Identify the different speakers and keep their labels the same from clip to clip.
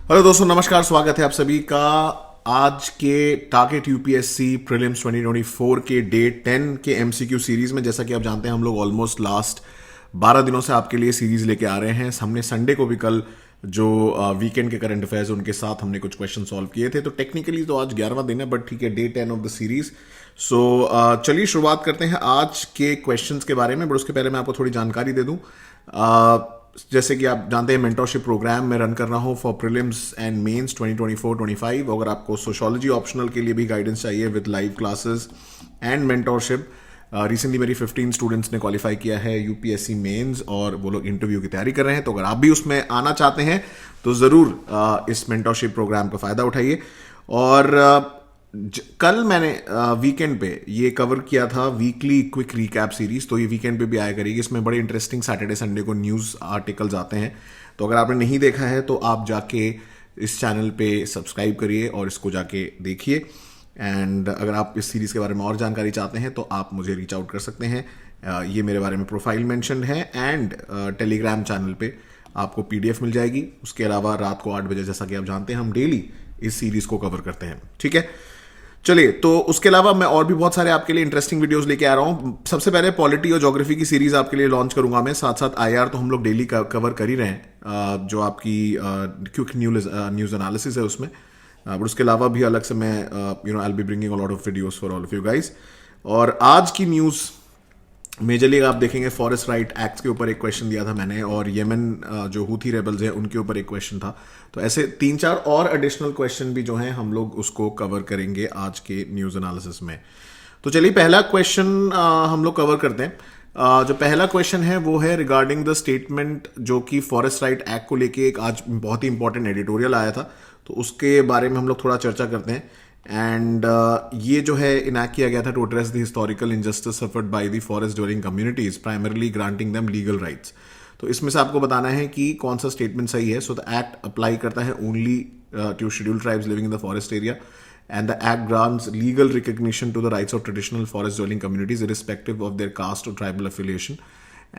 Speaker 1: Hello दोस्तों, नमस्कार। स्वागत है आप सभी का आज के टारगेट यूपीएससी प्रीलिम्स 2024 के डे 10 के एमसीक्यू सीरीज में। जैसा कि आप जानते हैं, हम लोग ऑलमोस्ट लास्ट 12 दिनों से आपके लिए सीरीज लेके आ रहे हैं। हमने संडे को भी कल जो वीकेंड के करंट अफेयर्स उनके साथ हमने कुछ क्वेश्चन सॉल्व किए थे। तो टेक्निकली तो आज 11वां दिन है, बट ठीक है, डे 10 ऑफ द सीरीज। सो चलिए शुरुआत करते हैं आज के क्वेश्चंस के बारे में। बट उसके पहले मैं आपको थोड़ी जानकारी दे दूं। जैसे कि आप जानते हैं, मेंटरशिप प्रोग्राम में रन कर रहा हूँ फॉर प्रीलिम्स एंड मेंस 2024-25। अगर आपको सोशोलॉजी ऑप्शनल के लिए भी गाइडेंस चाहिए with live classes and mentorship, recently मेरी 15 स्टूडेंट्स ने क्वालिफाई किया है यूपीएससी मेंस और वो लोग इंटरव्यू की तैयारी कर रहे हैं। तो अगर आप भी उसमें आना चाहते हैं तो ज़रूर इस मेंटरशिप प्रोग्राम का फ़ायदा उठाइए। और कल मैंने वीकेंड पे ये कवर किया था वीकली क्विक रिकैप सीरीज, तो ये वीकेंड पे भी आया करेगी। इसमें बड़े इंटरेस्टिंग सैटरडे संडे को न्यूज़ आर्टिकल्स आते हैं। तो अगर आपने नहीं देखा है तो आप जाके इस चैनल पे सब्सक्राइब करिए और इसको जाके देखिए। एंड अगर आप इस सीरीज़ के बारे में और जानकारी चाहते हैं तो आप मुझे रीच आउट कर सकते हैं। ये मेरे बारे में प्रोफाइल मेंशन है एंड टेलीग्राम चैनल पे आपको पीडीएफ मिल जाएगी। उसके अलावा रात को 8 बजे, जैसा कि आप जानते हैं, हम डेली इस सीरीज़ को कवर करते हैं। ठीक है, चलिए। तो उसके अलावा मैं और भी बहुत सारे आपके लिए इंटरेस्टिंग वीडियोस लेके आ रहा हूं। सबसे पहले पॉलिटी और ज्योग्राफी की सीरीज आपके लिए लॉन्च करूंगा मैं। साथ साथ आईआर तो हम लोग डेली कवर कर ही रहे हैं, जो आपकी क्विक न्यूज एनालिसिस है उसमें। बट उसके अलावा भी अलग से मैं I will be bringing a lot of videos for all of you guys. और आज की न्यूज़ मेजरली आप देखेंगे, फॉरेस्ट राइट एक्ट के ऊपर एक क्वेश्चन दिया था मैंने, और येमन जो हूथी रेबल्स हैं उनके ऊपर एक क्वेश्चन था। तो ऐसे 3-4 और एडिशनल क्वेश्चन भी जो हैं हम लोग उसको कवर करेंगे आज के न्यूज़ एनालिसिस में। तो चलिए, पहला क्वेश्चन हम लोग कवर करते हैं। जो पहला क्वेश्चन है वो है रिगार्डिंग द स्टेटमेंट जो कि फॉरेस्ट राइट एक्ट को लेके एक आज बहुत ही इंपॉर्टेंट एडिटोरियल आया था। तो उसके बारे में हम लोग थोड़ा चर्चा करते हैं। एंड ये जो है इनैक्ट किया गया था to address the historical injustice suffered by the forest dwelling communities, primarily granting them legal rights. तो इसमें से आपको बताना है कि कौन सा स्टेटमेंट सही है। सो द एक्ट अप्लाई करता है only to scheduled tribes living in the forest area, and the act grants legal recognition to the rights of traditional forest dwelling communities irrespective of their caste or tribal affiliation.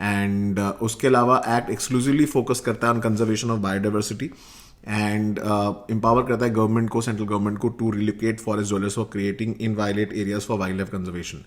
Speaker 1: And उसके अलावा act exclusively focus करता है on conservation of biodiversity and empower करता है government को, central government को, to relocate forest dwellers for creating inviolate areas for wildlife conservation.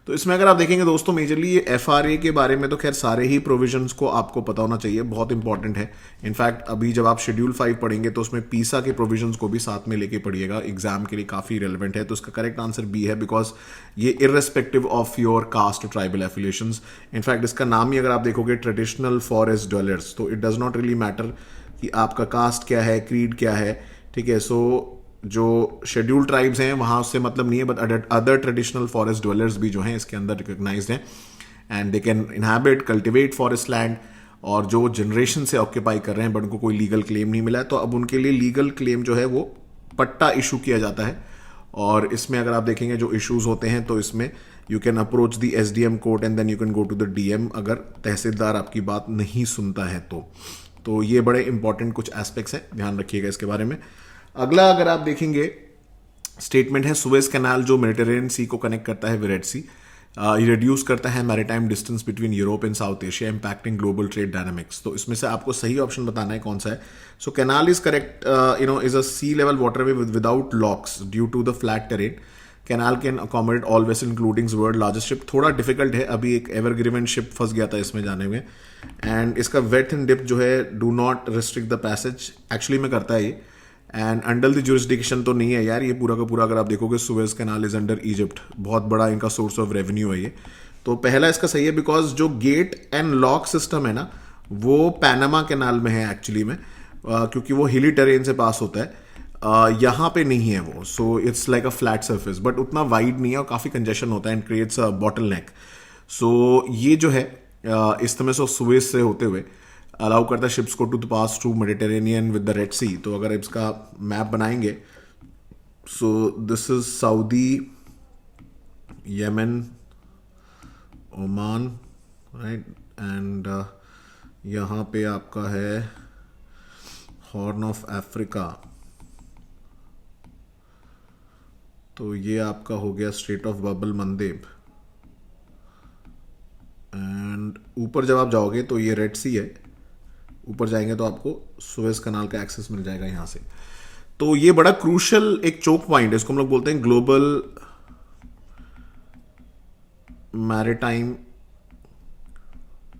Speaker 1: तो इसमें अगर आप देखेंगे दोस्तों, मेजरली ये एफआरए के बारे में तो खैर सारे ही प्रोविजंस को आपको पता होना चाहिए, बहुत इंपॉर्टेंट है। इनफैक्ट अभी जब आप शेड्यूल 5 पढ़ेंगे तो उसमें पीसा के प्रोविजंस को भी साथ में लेके पढ़िएगा, एग्जाम के लिए काफ़ी रेलिवेंट है। तो उसका करेक्ट आंसर बी है, बिकॉज ये इररेस्पेक्टिव ऑफ योर कास्ट और ट्राइबल एफिलिएशंस। इनफैक्ट इसका नाम ही अगर आप देखोगे ट्रेडिशनल फॉरेस्ट ड्वेलर्स, तो it does not really matter कि आपका कास्ट क्या है, क्रीड क्या है। ठीक है, सो जो शेड्यूल्ड ट्राइब्स हैं वहाँ उससे मतलब नहीं है, but other traditional forest dwellers भी जो हैं इसके अंदर रिकग्नाइज्ड हैं and they can inhabit, cultivate forest land. और जो जनरेशन से ऑक्यूपाई कर रहे हैं बट उनको कोई लीगल क्लेम नहीं मिला है, तो अब उनके लिए लीगल क्लेम जो है वो पट्टा इशू किया जाता है। और इसमें अगर आप देखेंगे जो इश्यूज होते हैं, तो इसमें you can approach the SDM court and then you can go to the DM, अगर तहसीलदार आपकी बात नहीं सुनता है तो ये बड़े इंपॉर्टेंट कुछ एस्पेक्ट्स हैं, ध्यान रखिएगा इसके बारे में। अगला अगर आप देखेंगे स्टेटमेंट है, सुएज कैनाल जो मेडिटेरेनियन सी को कनेक्ट करता है विद रेड सी, ये रिड्यूस करता है maritime distance between Europe and south Asia, impacting global trade dynamics. तो इसमें से आपको सही ऑप्शन बताना है कौन सा है। So canal is correct, is a sea level waterway without locks due to the flat terrain. Canal can accommodate all vessel including world largest ship. थोड़ा डिफिकल्ट है, अभी एक एवरग्रीवन शिप फंस गया था इसमें जाने में। एंड इसका वेथ एंड डिप जो है, do not restrict the passage, actually में करता है ये। एंड अंडर द जुरिस्डिक्शन तो नहीं है यार, ये पूरा का पूरा अगर आप देखोगे Suez canal is under Egypt, बहुत बड़ा इनका सोर्स ऑफ रेवेन्यू है ये। तो पहला इसका सही है, बिकॉज जो गेट एंड लॉक सिस्टम है ना, वो पैनामा कैनाल में है एक्चुअली में, क्योंकि वो हिली टेरेन से पास होता है। यहाँ पे नहीं है वो, so it's like a flat surface, but उतना वाइड नहीं है और काफ़ी कंजेशन होता है and creates a bottle neck. So ये जो है इस तरह से सुएज से होते हुए अलाउ करता है शिप्स को to the pass through Mediterranean with the Red Sea. तो अगर इसका मैप बनाएंगे, so this is Saudi, Yemen, Oman, right, and यहाँ पे आपका है हॉर्न ऑफ अफ्रीका। तो ये आपका हो गया स्ट्रेट ऑफ बबल मंदेब। एंड ऊपर जब आप जाओगे तो ये रेड सी है, ऊपर जाएंगे तो आपको सुएज कनाल का एक्सेस मिल जाएगा यहाँ से। तो ये बड़ा क्रूशल एक चोक पॉइंट है, इसको हम लोग बोलते हैं ग्लोबल मैरिटाइम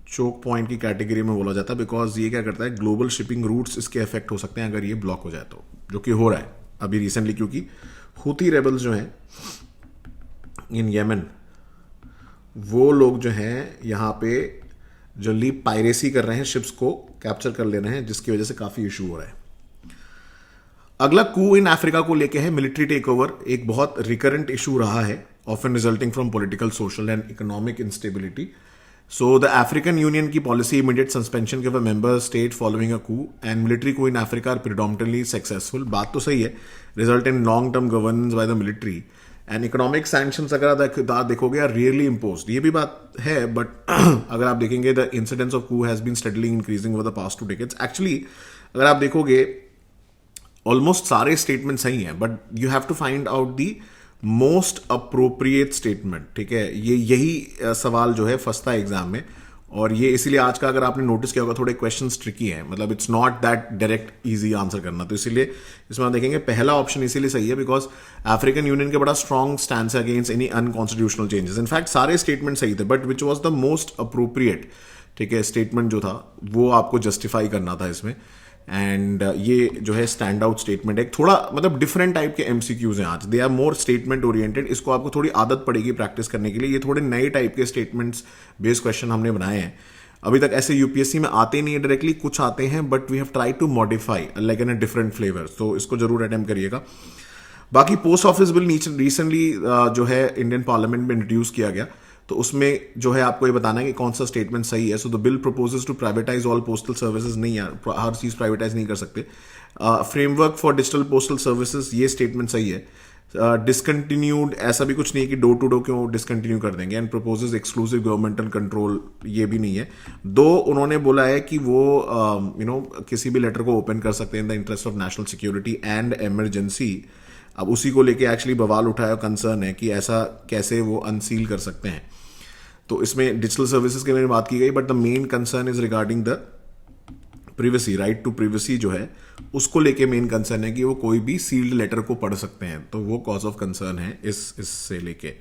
Speaker 1: चोक पॉइंट की कैटेगरी में बोला जाता है, बिकॉज ये क्या करता है, ग्लोबल शिपिंग रूट्स इसके इफेक्ट हो सकते हैं अगर ये ब्लॉक हो जाए तो, जो कि हो रहा है अभी रिसेंटली, क्योंकि हुती रेबल्स जो हैं इन यमन, वो लोग जो हैं यहाँ पे जल्दी पायरेसी कर रहे हैं, शिप्स को कैप्चर कर ले रहे हैं, जिसकी वजह से काफी इशू हो रहा है। अगला कू इन अफ्रीका को लेके है मिलिट्री टेक ओवर, एक बहुत रिकरेंट इशू रहा है, often resulting from political, social and economic instability. So the African Union की policy immediate suspension of a member state following a coup and military coup in Africa are predominantly successful. बात तो सही है, result in long term governance by the military and economic sanctions अगर आप देखोगे are rarely imposed. ये भी बात है, but अगर आप देखेंगे the incidence of coup has been steadily increasing over the past 2 decades. Actually अगर आप देखोगे ऑलमोस्ट सारे स्टेटमेंट सही हैं, but you have to find out the most appropriate statement. ठीक है, ये यही सवाल जो है फंसता है एग्जाम में, और ये इसीलिए आज का अगर आपने नोटिस किया होगा थोड़े क्वेश्चंस ट्रिकी हैं, मतलब it's not that direct easy answer करना। तो इसीलिए इसमें आप देखेंगे पहला ऑप्शन इसीलिए सही है बिकॉज अफ्रीकन यूनियन के बड़ा स्ट्रॉन्ग स्टैंड है against any unconstitutional changes. In fact सारे स्टेटमेंट सही थे, but which was the most appropriate, ठीक है, स्टेटमेंट जो था वो आपको जस्टिफाई करना था इसमें। एंड ये जो है स्टैंड आउट स्टेटमेंट है, थोड़ा मतलब डिफरेंट टाइप के एमसीक्यूज हैं आज, they are more statement oriented. इसको आपको थोड़ी आदत पड़ेगी प्रैक्टिस करने के लिए। ये थोड़े नए टाइप के स्टेटमेंट्स बेस्ड क्वेश्चन हमने बनाए हैं, अभी तक ऐसे यूपीएससी में आते नहीं है डायरेक्टली, कुछ आते हैं but we have try to modify like in a different flavour, तो इसको जरूर अटेम्प्ट करिएगा। बाकी पोस्ट ऑफिस बिल रिसेंटली जो है इंडियन पार्लियामेंट में इंट्रोड्यूस किया गया, तो उसमें जो है आपको ये बताना है कि कौन सा स्टेटमेंट सही है। So the bill proposes to privatise all postal services, नहीं यार, हर चीज प्राइवेटाइज नहीं कर सकते। Framework for digital postal services, ये स्टेटमेंट सही है। डिसकंटिन्यूड, ऐसा भी कुछ नहीं है कि डोर टू डोर क्यों डिसकंटिन्यू कर देंगे। And proposes exclusive governmental control, ये भी नहीं है। दो उन्होंने बोला है कि वो किसी भी लेटर को ओपन कर सकते हैं in the interest of national security and emergency. अब उसी को लेके एक्चुअली बवाल उठाया, कंसर्न है कि ऐसा कैसे वो अनसील कर सकते हैं। तो इसमें डिजिटल सर्विसेज के बारे में बात की गई, but the main concern is regarding the privacy, right to privacy जो है उसको लेके मेन कंसर्न है कि वो कोई भी सील्ड लेटर को पढ़ सकते हैं, तो वो कॉज ऑफ कंसर्न है इससे लेके।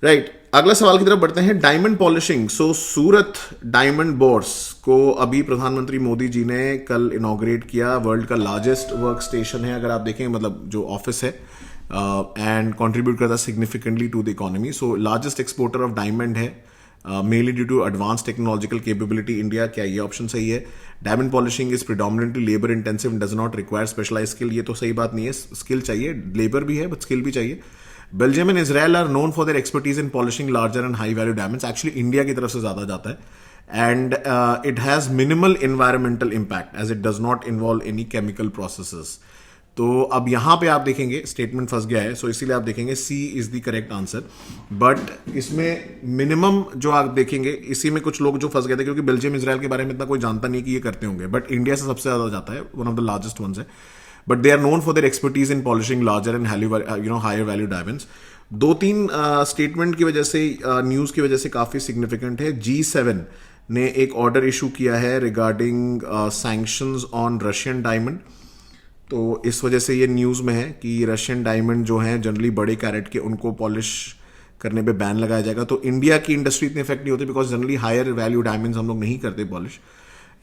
Speaker 1: राइट, अगला सवाल की तरफ बढ़ते हैं। डायमंड पॉलिशिंग, सो सूरत डायमंड बोर्स को अभी प्रधानमंत्री मोदी जी ने कल इनॉग्रेट किया। वर्ल्ड का लार्जेस्ट वर्क स्टेशन है, अगर आप देखें, मतलब जो ऑफिस है, एंड कंट्रीब्यूट करता है significantly to the economy. So largest exporter of diamond है, mainly due to advance technological capability India. क्या ये ऑप्शन सही है? Diamond polishing is predominantly labour intensive and does not require specialise skill, ये तो सही बात नहीं है, स्किल चाहिए, लेबर भी है बट स्किल भी चाहिए। Belgium and Israel are known for their expertise in polishing larger and high value diamonds. Actually India की तरफ से ज्यादा जाता है, and it has minimal environmental impact as it does not involve any chemical processes. तो अब यहां पे आप देखेंगे स्टेटमेंट फंस गया है, सो इसीलिए आप देखेंगे C is the correct answer. But इसमें मिनिमम जो आप देखेंगे, इसी में कुछ लोग जो फंस गए थे, क्योंकि बेल्जियम इसराइल के बारे में इतना कोई जानता नहीं कि ये करते होंगे, बट इंडिया से सबसे ज्यादा जाता है, one of the largest ones है। But they are known for their expertise in polishing larger and higher value diamonds. 2-3 statement की वजह से, न्यूज की वजह से काफी सिग्निफिकेंट है। G7 ने एक ऑर्डर इशू किया है regarding sanctions on Russian diamond. तो इस वजह से ये न्यूज में है कि रशियन डायमंड जो हैं जनरली बड़े कैरेट के, उनको पॉलिश करने पे बैन लगाया जाएगा। तो इंडिया की इंडस्ट्री इतनी इफेक्ट नहीं होती, because generally higher value diamonds हम लोग नहीं करते पॉलिश।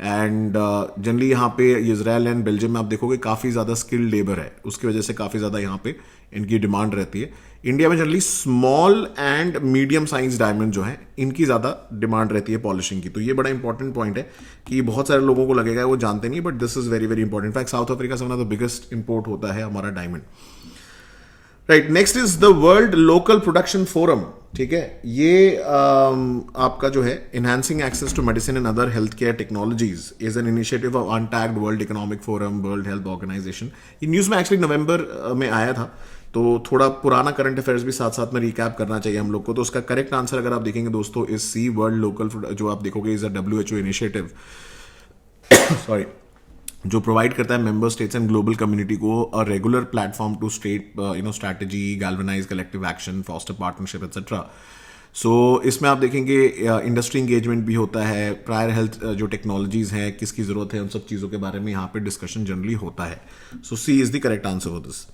Speaker 1: एंड जनरली यहाँ पे इजराइल एंड बेल्जियम में आप देखोगे काफ़ी ज़्यादा स्किल्ड लेबर है, उसकी वजह से काफ़ी ज़्यादा यहाँ पे इनकी डिमांड रहती है। इंडिया में generally small and medium size diamond जो है, इनकी ज़्यादा डिमांड रहती है पॉलिशिंग की। तो ये बड़ा इंपॉर्टेंट पॉइंट है कि बहुत सारे लोगों को लगेगा वो जानते नहीं, but this is very very important. In fact South Africa से one of the biggest import होता है हमारा diamond. Right, next is the World Local Production Forum. ठीक है, ये आपका जो है enhancing access to medicine and other health care technologies is an initiative of untagged World Economic Forum, World Health Organization. ये न्यूज में एक्चुअली नवंबर में आया था, तो थोड़ा पुराना करंट अफेयर्स भी साथ साथ में रिकैप करना चाहिए हम लोग को। तो उसका करेक्ट आंसर अगर आप देखेंगे दोस्तों इज सी, वर्ल्ड लोकल, जो आप देखोगे is a WHO initiative sorry, जो प्रोवाइड करता है member states and global community को a regular platform to state strategy, galvanise collective action, foster partnership etcetera. So इसमें आप देखेंगे इंडस्ट्री इंगेजमेंट भी होता है, प्रायर हेल्थ जो टेक्नोलॉजीज हैं किसकी ज़रूरत है उन सब चीज़ों के बारे में यहाँ पे डिस्कशन जनरली होता है. So C is the correct answer for this.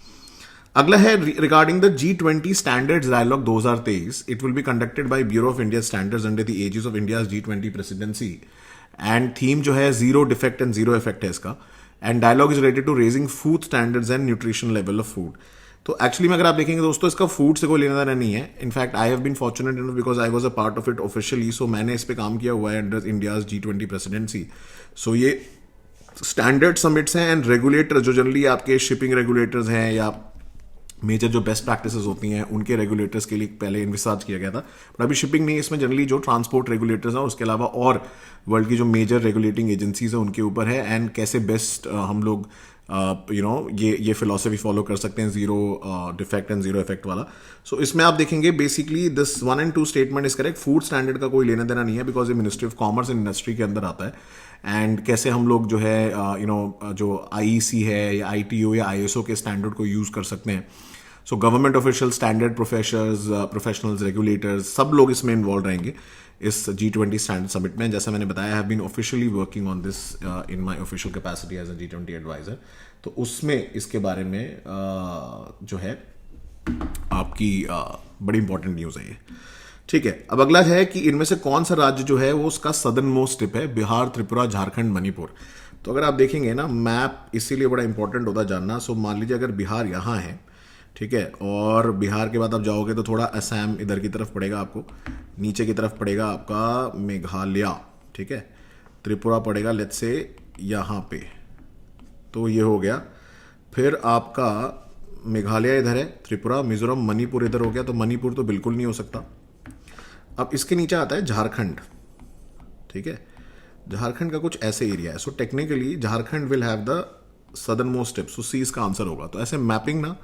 Speaker 1: अगला है regarding the G20 standards dialogue 2023. It will be conducted by Bureau of India Standards under the aegis of India's G20 presidency. And theme जो है zero defect and zero effect है इसका. And dialogue is related to raising food standards and nutrition level of food. तो actually में अगर आप देखेंगे दोस्तों, इसका फूड से कोई लेना देना नहीं है. In fact I have been fortunate enough because I was a part of it officially. So मैंने इस पे काम किया हुआ है under India's G20 presidency. So ये स्टैंडर्ड समिट्स हैं एंड रेगुलेटर जो जनरली आपके शिपिंग रेगुलेटर्स हैं या मेजर जो बेस्ट प्रैक्टिसेस होती हैं उनके रेगुलेटर्स के लिए पहले इन्विसार्ज किया गया था. बट अभी शिपिंग नहीं, इसमें जनरली जो ट्रांसपोर्ट रेगुलेटर्स हैं उसके अलावा और वर्ल्ड की जो मेजर रेगुलेटिंग एजेंसीज हैं उनके ऊपर है. एंड कैसे बेस्ट हम लोग ये फिलोसफी फॉलो कर सकते हैं zero defect and zero effect वाला. सो इसमें आप देखेंगे basically this 1 and 2 statement is correct. Food standard का कोई लेना देना नहीं है बिकॉज ये ministry of commerce and industry के अंदर आता है. एंड कैसे हम लोग जो है जो IEC है या ITO या ISO के स्टैंडर्ड को यूज कर सकते हैं. So government official, standard professionals, regulators सब लोग इसमें इन्वॉल्व रहेंगे इस G20 स्टैंडर्ड समिट में. जैसा मैंने बताया, I have been officially working on this in my official capacity as a G20 advisor. तो उसमें इसके बारे में जो है आपकी बड़ी इंपॉर्टेंट न्यूज़ है ये. ठीक है, अब अगला है कि इनमें से कौन सा राज्य जो है वो उसका सदर्न मोस्ट टिप है. बिहार, त्रिपुरा, झारखंड, मणिपुर. तो अगर आप देखेंगे ना मैप, इसीलिए बड़ा इंपॉर्टेंट होता जानना. सो मान लीजिए अगर बिहार यहाँ है, ठीक है, और बिहार के बाद आप जाओगे तो थोड़ा असम इधर की तरफ पड़ेगा आपको, नीचे की तरफ पड़ेगा आपका मेघालय, ठीक है, त्रिपुरा पड़ेगा लेट्स से यहाँ पे. तो ये हो गया. फिर आपका मेघालय इधर है, त्रिपुरा, मिजोरम, मणिपुर इधर हो गया. तो मणिपुर तो बिल्कुल नहीं हो सकता. अब इसके नीचे आता है झारखंड. ठीक है, झारखंड का कुछ ऐसे एरिया है. So technically Jharkhand will have the southern most tip. So C इसका आंसर होगा. तो ऐसे मैपिंग ना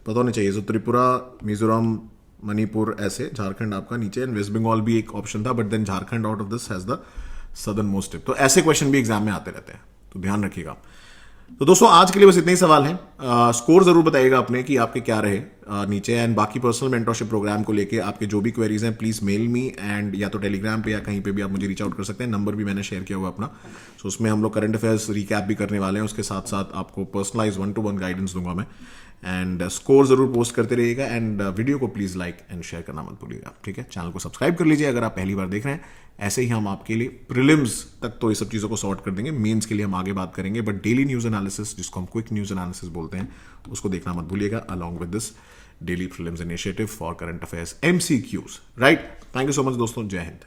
Speaker 1: पता होनी चाहिए. सो त्रिपुरा, मिजोरम, मणिपुर ऐसे, झारखंड आपका नीचे. एंड वेस्ट बंगाल भी एक ऑप्शन था but then Jharkhand out of this has the southern most tip. तो ऐसे क्वेश्चन भी एग्जाम में आते रहते हैं, तो ध्यान रखिएगा. तो दोस्तों आज के लिए बस इतने ही सवाल हैं. स्कोर जरूर बताइएगा अपने कि आपके क्या रहे नीचे. एंड बाकी पर्सनल मेंटरशिप प्रोग्राम को लेके आपके जो भी क्वेरीज हैं प्लीज मेल मी. एंड या तो टेलीग्राम पे या कहीं पे भी आप मुझे रीच आउट कर सकते हैं. नंबर भी मैंने शेयर किया हुआ अपना. सो उसमें हम लोग करंट अफेयर्स रिकैप भी करने वाले हैं. उसके साथ साथ आपको पर्सनलाइज 1-to-1 गाइडेंस दूंगा मैं. एंड स्कोर जरूर पोस्ट करते रहिएगा. एंड वीडियो को प्लीज लाइक एंड शेयर करना मत भूलिएगा. ठीक है, चैनल को सब्सक्राइब कर लीजिए अगर आप पहली बार देख रहे हैं. ऐसे ही हम आपके लिए प्रीलिम्स तक तो ये सब चीज़ों को सॉर्ट कर देंगे. मेंस के लिए हम आगे बात करेंगे. बट डेली न्यूज़ एनालिसिस, जिसको हम क्विक न्यूज़ एनालिसिस बोलते हैं, उसको देखना मत भूलिएगा along with this daily prelims initiative for current affairs MCQs. Right. Thank you so much दोस्तों. जय हिंद.